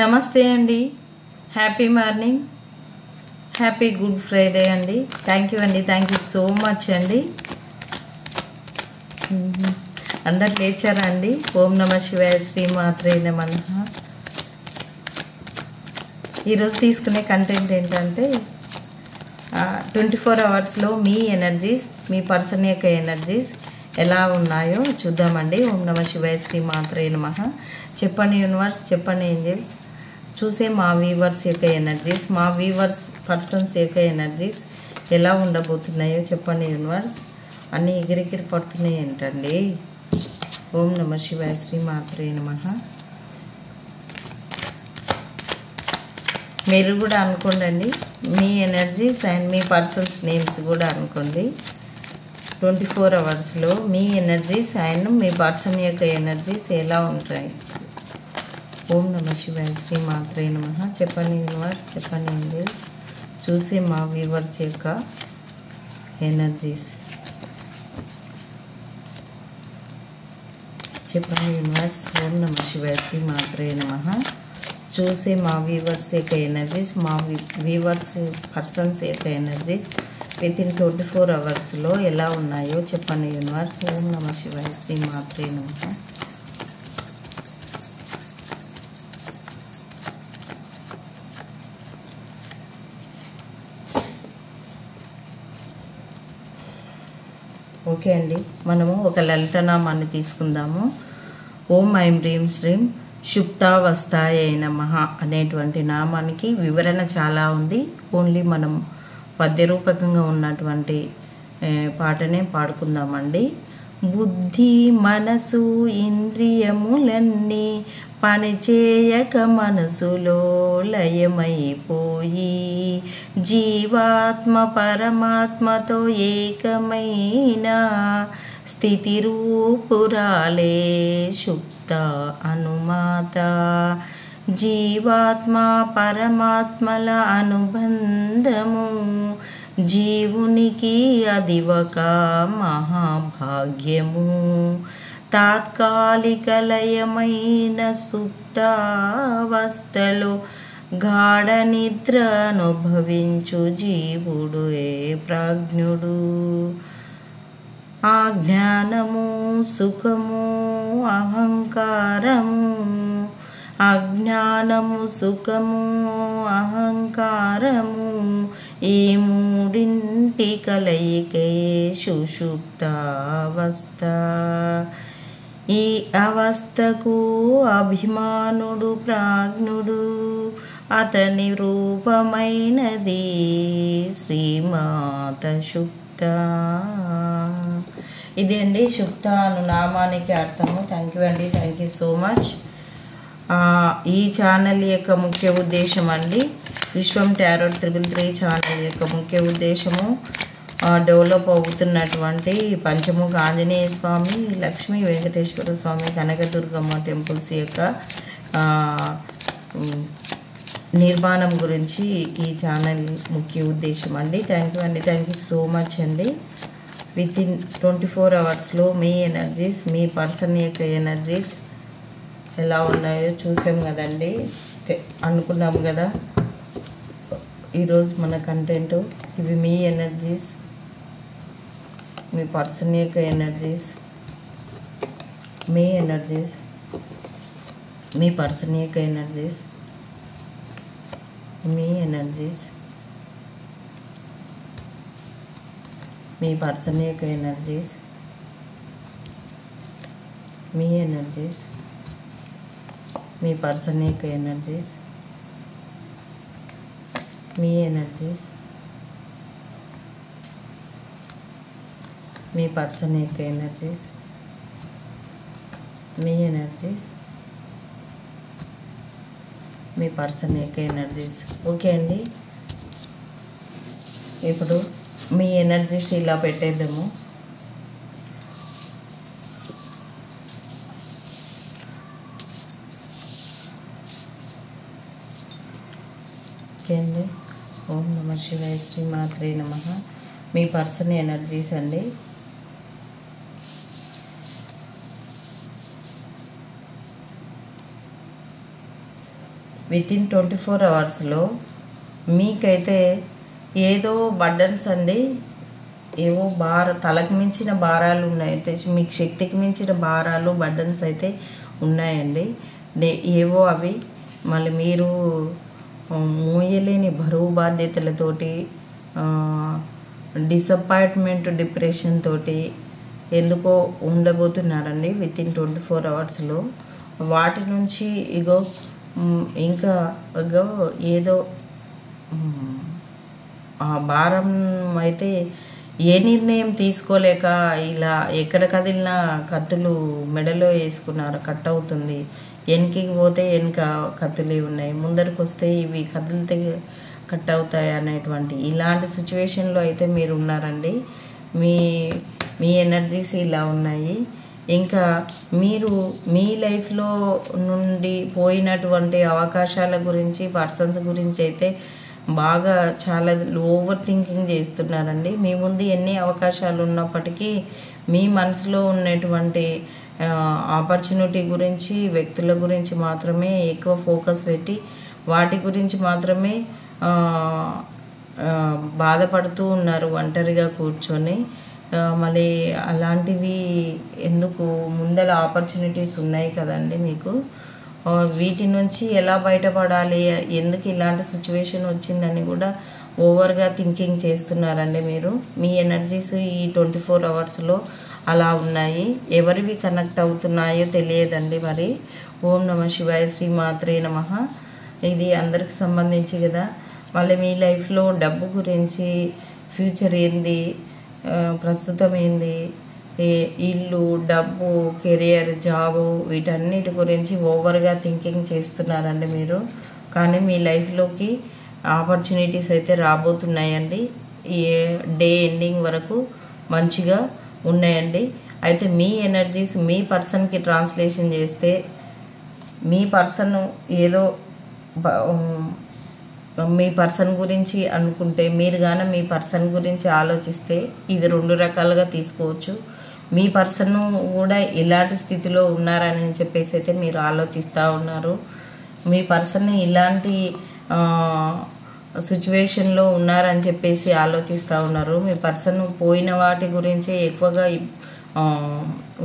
నమస్తే అండి. Happy morning, happy good Friday అండి. థ్యాంక్ యూ సో మచ్ అండి. అందరు లేచారా అండి? ఓం నమ శివాయ, శ్రీమాత్రే నమః. ఈరోజు తీసుకునే కంటెంట్ ఏంటంటే 24 అవర్స్లో మీ ఎనర్జీస్, మీ పర్సన్ యొక్క ఎనర్జీస్ ఎలా ఉన్నాయో చూద్దామండి. ఓం నమ శివాయ, శ్రీమాత్రే నమః. చెప్పండి యూనివర్స్, చెప్పండి ఏంజల్స్. చూసే మా వీవర్స్ యొక్క ఎనర్జీస్, మా వీవర్స్ పర్సన్స్ యొక్క ఎనర్జీస్ ఎలా ఉండబోతున్నాయో చెప్పండి యూనివర్స్. అన్నీ ఎగిరెగిరి పడుతున్నాయి ఏంటండి. ఓం నమ శివాయ, శ్రీమాత్రే నమః. మీరు కూడా అనుకోండి, మీ ఎనర్జీస్ అండ్ మీ పర్సన్స్ నేమ్స్ కూడా అనుకోండి. 24 అవర్స్లో మీ ఎనర్జీస్ అండ్ మీ పర్సన్ యొక్క ఎనర్జీస్ ఎలా ఉంటాయి. ఓం నమ శివాయ, శ్రీమాత్రే నమః. చెప్పండి యూనివర్స్, చెప్పండి ఏంజల్స్. చూసి మా వ్యూవర్స్ యొక్క ఎనర్జీస్ చెప్పండి యూనివర్స్. ఓం నమ శివాయ, శ్రీమాత్రే నమః. చూసే మా వ్యూవర్స్ యొక్క ఎనర్జీస్, మా వ్యూవర్స్ పర్సన్స్ యొక్క ఎనర్జీస్ వితిన్ 24 అవర్స్లో ఎలా ఉన్నాయో చెప్పండి యూనివర్స్. ఓం నమ శివాయ, శ్రీమాత్రే నమః. ఓకే అండి, మనము ఒక లలితనామాన్ని తీసుకుందాము. ఓం ఐం హ్రీం శ్రీం శుప్తావస్థాయ నమః అనేటువంటి నామానికి వివరణ చాలా ఉంది. ఓన్లీ మనం పద్యరూపకంగా ఉన్నటువంటి పాటనే పాడుకుందామండి. బుద్ధి మనసు ఇంద్రియములన్నీ పనిచేయక మనసులో లయమైపోయి జీవాత్మ పరమాత్మతో ఏకమైన స్థితి రూపురాలే శుప్త అనుమాత. జీవాత్మ పరమాత్మల అనుబంధము జీవునికి అది ఒక మహాభాగ్యము. తాత్కాలిక లయమైన సుప్తావస్థలో గాఢ నిద్ర అనుభవించు జీవుడు ఏ ప్రాజ్ఞుడు. ఆ జ్ఞానము సుఖము అహంకారము, అజ్ఞానము సుఖము అహంకారము ఈ మూడింటి కలయికే సుషుప్తావస్థ. ఈ అవస్థకు అభిమానుడు ప్రాజ్ఞుడు, అతని రూపమైనది శ్రీమాత శుప్త. ఇది అండి శుప్త అను నామానికి అర్థము. థ్యాంక్ యూ అండి, థ్యాంక్ యూ సో మచ్. ఈ ఛానల్ యొక్క ముఖ్య ఉద్దేశం అండి, విశ్వం టారో 333 ఛానల్ యొక్క ముఖ్య ఉద్దేశము డెవలప్ అవుతున్నటువంటి పంచముఖ ఆంజనేయ స్వామి, లక్ష్మీ వెంకటేశ్వర స్వామి, కనకదుర్గమ్మ టెంపుల్స్ యొక్క నిర్మాణం గురించి ఈ ఛానల్ ముఖ్య ఉద్దేశం అండి. థ్యాంక్ యూ అండి, థ్యాంక్ యూ సో మచ్ అండి. వితిన్ 24 అవర్స్లో మీ ఎనర్జీస్, మీ పర్సన్ యొక్క ఎనర్జీస్ ఎలా ఉన్నాయో చూసాం కదండి, అనుకున్నాము కదా. ఈరోజు మన కంటెంట్ ఇవి. మీ ఎనర్జీస్, మీ పర్సన్ యొక్క ఎనర్జీస్, మీ ఎనర్జీస్, మీ పర్సన్ యొక్క ఎనర్జీస్, మీ ఎనర్జీస్, మీ పర్సన్ యొక్క ఎనర్జీస్, మీ ఎనర్జీస్, మీ పర్సన్ యొక్క ఎనర్జీస్, మీ ఎనర్జీస్, మీ పర్సన్ యొక్క ఎనర్జీస్, మీ ఎనర్జీస్, మీ పర్సన్ యొక్క ఎనర్జీస్. ఓకే అండి, ఇప్పుడు మీ ఎనర్జీస్ ఇలా పెట్టేద్దాము. ఓకే అండి. ఓం నమ శివాయ, శ్రీమాత్రే నమః. మీ పర్సన్ ఎనర్జీస్ అండి. వితిన్ 24 అవర్స్లో మీకైతే ఏదో బర్డన్స్ అండి, ఏవో తలకు మించిన భారాలు ఉన్నాయి, మీకు శక్తికి మించిన భారాలు బర్డన్స్ అయితే ఉన్నాయండి. ఏవో అవి మళ్ళీ మీరు మోయలేని బరువు బాధ్యతలతోటి, డిసప్పాయింట్మెంట్, డిప్రెషన్ తోటి ఎందుకో ఉండబోతున్నారండి వితిన్ 24 అవర్స్లో. వాటి నుంచి ఇంకా ఏదో ఆ భారం అయితే ఏ నిర్ణయం తీసుకోలేక ఇలా ఎక్కడ కదిలినా కత్తులు మెడలో వేసుకున్నారు, కట్ అవుతుంది, వెనక్కి పోతే వెనక కత్తులే ఉన్నాయి, ముందరికి వస్తే ఇవి కదిలితే కట్ అవుతాయి అనేటువంటి ఇలాంటి సిచ్యువేషన్లో అయితే మీరు ఉన్నారండి. మీ ఎనర్జీస్ ఇలా ఉన్నాయి. ఇంకా మీరు మీ లైఫ్లో నుండి పోయినటువంటి అవకాశాల గురించి, పర్సన్స్ గురించి అయితే బాగా చాలా ఓవర్ థింకింగ్ చేస్తున్నారండి. మీ ముందు ఎన్ని అవకాశాలు ఉన్నప్పటికీ మీ మనసులో ఉన్నటువంటి ఆపర్చునిటీ గురించి, వ్యక్తుల గురించి మాత్రమే ఎక్కువ ఫోకస్ పెట్టి వాటి గురించి మాత్రమే బాధపడుతూ ఉన్నారు ఒంటరిగా కూర్చొని. మళ్ళీ అలాంటివి ఎందుకు, ముందల ఆపర్చునిటీస్ ఉన్నాయి కదండి మీకు. వీటి నుంచి ఎలా బయటపడాలి, ఎందుకు ఇలాంటి సిచ్యువేషన్ వచ్చిందని కూడా ఓవర్గా థింకింగ్ చేస్తున్నారండి మీరు. మీ ఎనర్జీస్ ఈ 24 అవర్స్లో అలా ఉన్నాయి. ఎవరివి కనెక్ట్ అవుతున్నాయో తెలియదండి మరి. ఓం నమః శివాయ, శ్రీ మాత్రే నమః. ఇది అందరికి సంబంధించి కదా. మళ్ళీ మీ లైఫ్లో డబ్బు గురించి, ఫ్యూచర్ ఏంది, ప్రస్తుతం ఏంది, ఇల్లు, డబ్బు, కెరియర్, జాబు, వీటన్నిటి గురించి ఓవర్గా థింకింగ్ చేస్తున్నారండి మీరు. కానీ మీ లైఫ్లోకి ఆపర్చునిటీస్ అయితే రాబోతున్నాయండి. ఈ డే ఎండింగ్ వరకు మంచిగా ఉన్నాయండి. అయితే మీ ఎనర్జీస్ మీ పర్సన్కి ట్రాన్స్లేషన్ చేస్తే, మీ పర్సన్ ఏదో మీ పర్సన్ గురించి అనుకుంటే, మీరు కానీ మీ పర్సన్ గురించి ఆలోచిస్తే ఇది 2 రకాలుగా తీసుకోవచ్చు. మీ పర్సన్ కూడా ఇలాంటి స్థితిలో ఉన్నారని చెప్పేసి అయితే మీరు ఆలోచిస్తూ ఉన్నారు. మీ పర్సన్ ఇలాంటి సిచ్యువేషన్లో ఉన్నారని చెప్పేసి ఆలోచిస్తూ ఉన్నారు. మీ పర్సన్ పోయిన వాటి గురించే ఎక్కువగా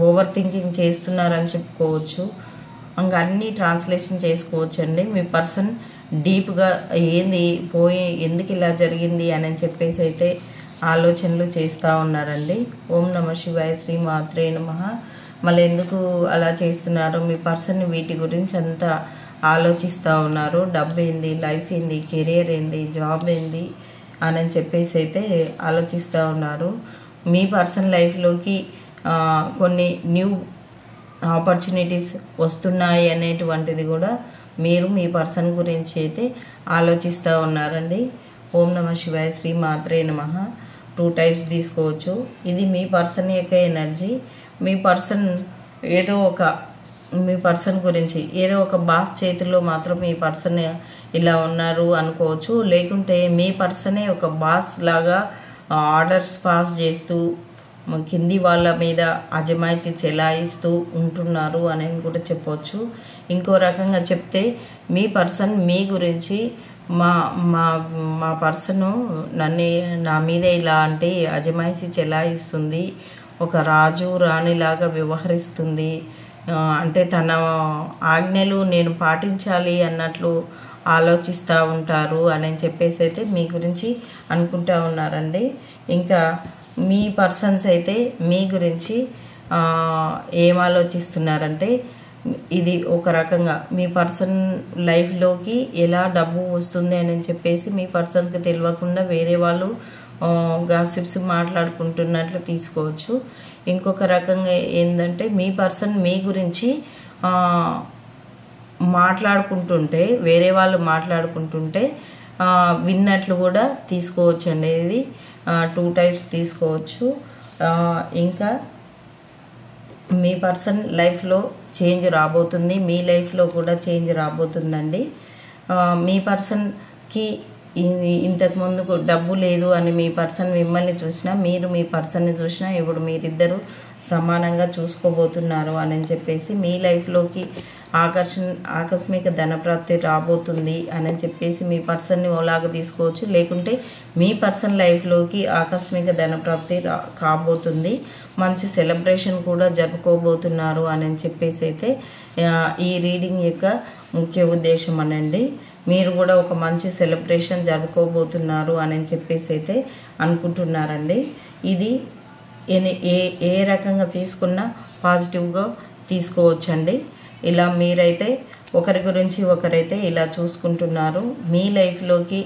ఓవర్ థింకింగ్ చేస్తున్నారని చెప్పుకోవచ్చు. ఇంకా అన్నీ ట్రాన్స్లేషన్ చేసుకోవచ్చు అండి. మీ పర్సన్ డీప్గా ఏంది పోయి ఎందుకు ఇలా జరిగింది అని చెప్పేసి అయితే ఆలోచనలు చేస్తూ ఉన్నారండి. ఓం నమః శివాయ, శ్రీ మాత్రే నమః. మళ్ళీ ఎందుకు అలా చేస్తున్నారు, మీ పర్సన్ వీటి గురించి అంతా ఆలోచిస్తూ ఉన్నారు. డబ్బు ఏంది, లైఫ్ ఏంది, కెరియర్ ఏంది, జాబ్ ఏంది అని చెప్పేసి అయితే ఆలోచిస్తూ ఉన్నారు. మీ పర్సన్ లైఫ్లోకి కొన్ని న్యూ ఆపర్చునిటీస్ వస్తున్నాయి అనేటువంటిది కూడా మీరు మీ పర్సన్ గురించి అయితే ఆలోచిస్తూ ఉన్నారండి. ఓం నమః శివాయ, శ్రీ మాత్రే నమః. 2 టైప్స్ తీసుకోవచ్చు. ఇది మీ పర్సన్ యొక్క ఎనర్జీ. మీ పర్సన్ మీ పర్సన్ గురించి ఏదో ఒక బాస్ చేతిలో మాత్రం మీ పర్సన్ ఇలా ఉన్నారు అనుకోవచ్చు. లేకుంటే మీ పర్సనే ఒక బాస్ లాగా ఆర్డర్స్ పాస్ చేస్తూ కింది వాళ్ళ మీద అజమాయిషీ చెలాయిస్తూ ఉంటున్నారు అని కూడా చెప్పవచ్చు. ఇంకో రకంగా చెప్తే మీ పర్సన్ మీ గురించి మా పర్సను నా మీద ఇలాంటి అజమాయిషీ చెలాయిస్తుంది, ఒక రాజు రాణిలాగా వ్యవహరిస్తుంది, అంటే తన ఆజ్ఞలు నేను పాటించాలి అన్నట్లు ఆలోచిస్తూ ఉంటారు అని చెప్పేసి అయితే మీ గురించి అనుకుంటూ ఉన్నారండి. ఇంకా మీ పర్సన్స్ అయితే మీ గురించి ఏం ఆలోచిస్తున్నారంటే, ఇది ఒక రకంగా మీ పర్సన్ లైఫ్లోకి ఎలా డబ్బు వస్తుంది అని చెప్పేసి మీ పర్సన్కి తెలియకుండా వేరే వాళ్ళు గాసిప్స్ మాట్లాడుకుంటున్నట్లు తీసుకోవచ్చు. ఇంకొక రకంగా ఏంటంటే, మీ పర్సన్ మీ గురించి మాట్లాడుకుంటుంటే, వేరే వాళ్ళు మాట్లాడుకుంటుంటే విన్నట్లు కూడా తీసుకోవచ్చు అండి. ఇది 2 టైప్స్ తీసుకోవచ్చు. ఇంకా మీ పర్సన్ లైఫ్లో చేంజ్ రాబోతుంది, మీ లైఫ్లో కూడా చేంజ్ రాబోతుందండి. మీ పర్సన్కి ఇంతకుముందుకు డబ్బు లేదు అని మీ పర్సన్ మిమ్మల్ని చూసినా, మీరు మీ పర్సన్ని చూసినా ఇప్పుడు మీరిద్దరూ సమానంగా చూసుకోబోతున్నారు అని చెప్పేసి మీ లైఫ్లోకి ఆకస్మిక ధనప్రాప్తి రాబోతుంది అని చెప్పేసి మీ పర్సన్ని ఓలాగా తీసుకోవచ్చు. లేకుంటే మీ పర్సన్ లైఫ్లోకి ఆకస్మిక ధనప్రాప్తి కాబోతుంది. మంచి సెలబ్రేషన్ కూడా జరుపుకోబోతున్నారు అని చెప్పేసి అయితే ఈ రీడింగ్ యొక్క ముఖ్య ఉద్దేశం అనండి. మీరు కూడా ఒక మంచి సెలబ్రేషన్ జరుపుకోబోతున్నారు అని చెప్పేసి అయితే అనుకుంటున్నారండి. ఇది ఏ రకంగా తీసుకున్నా పాజిటివ్గా తీసుకోవచ్చండి. ఇలా మీరైతే ఒకరి గురించి ఒకరైతే ఇలా చూసుకుంటున్నారు. మీ లైఫ్లోకి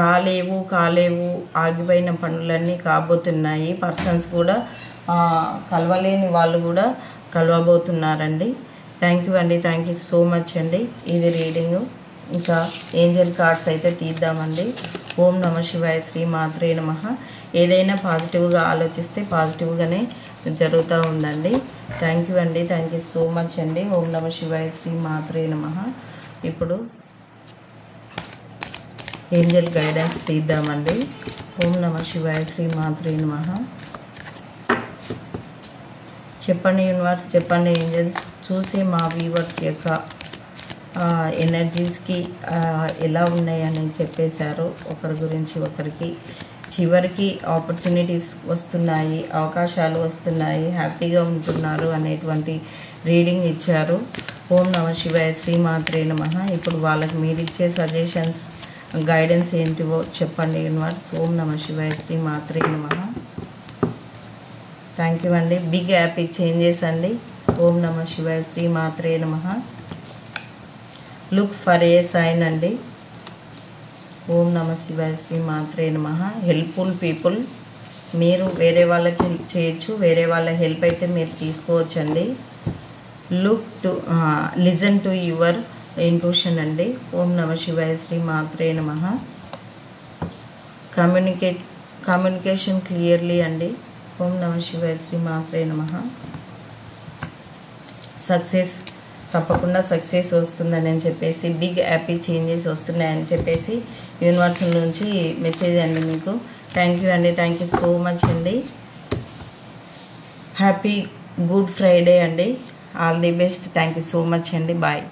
రాలేవు కాలేవు ఆగిపోయిన పనులన్నీ కాబోతున్నాయి. పర్సన్స్ కూడా కలవలేని వాళ్ళు కూడా కలవబోతున్నారండి. థ్యాంక్ యూ అండి. థ్యాంక్ యూ సో మచ్ అండి. ఇది రీడింగు. ఇంకా ఏంజల్ కార్డ్స్ అయితే తీద్దామండి. ఓం నమ శివాయ, శ్రీ మాత్రే నమః. ఏదైనా పాజిటివ్గా ఆలోచిస్తే పాజిటివ్గానే జరుగుతూ ఉందండి. థ్యాంక్ యూ అండి. థ్యాంక్ యూ సో మచ్ అండి. ఓం నమ శివాయ, శ్రీ మాత్రే నమః. ఇప్పుడు ఏంజల్ గైడెన్స్ తీద్దామండి. ఓం నమ శివాయ, శ్రీ మాత్రే నమః. చెప్పండి యూనివర్స్, చెప్పండి ఏంజల్స్, చూసి మా వ్యూవర్స్ యొక్క ఎనర్జీస్కి ఎలా ఉన్నాయని చెప్పేశారు. ఒకరి గురించి ఒకరికి చివరికి ఆపర్చునిటీస్ వస్తున్నాయి, అవకాశాలు వస్తున్నాయి, హ్యాపీగా ఉంటున్నారు అనేటువంటి రీడింగ్ ఇచ్చారు. ఓం నమ శివాయ, శ్రీ మాత్రే నమః. ఇప్పుడు వాళ్ళకి మీరు ఇచ్చే సజెషన్స్ గైడెన్స్ ఏంటివో చెప్పండి యూనివర్స్. ఓం నమ శివాయ, శ్రీ మాత్రే నమః. థ్యాంక్ యూ అండి. బిగ్ హ్యాపీ చేంజెస్ అండి. ఓం నమ శివాయ, శ్రీ మాత్రే నమః. లుక్ ఫర్ ఏ సైన్ అండి. ఓం నమ శివాయ, శ్రీ మాత్రే నమః. హెల్ప్ఫుల్ పీపుల్, మీరు వేరే వాళ్ళకి హెల్ప్ చేయొచ్చు, వేరే వాళ్ళ హెల్ప్ అయితే మీరు తీసుకోవచ్చండి. లిజన్ టు యువర్ ఇంట్యూషన్ అండి. ఓం నమ శివాయ, శ్రీ మాత్రే నమః. కమ్యూనికేషన్ క్లియర్లీ అండి. ఓం నమ శివాయ, శ్రీ మాత్రే నమః. సక్సెస్, తప్పకుండా సక్సెస్ వస్తుందని చెప్పేసి, బిగ్ హ్యాపీ చేంజెస్ వస్తున్నాయని చెప్పేసి యూనివర్స్ నుంచి మెసేజ్ అండి మీకు. థ్యాంక్ యూ అండి. థ్యాంక్ యూ సో మచ్ అండి. హ్యాపీ గుడ్ ఫ్రైడే అండి. All the best. Thank you so much అండి. బాయ్.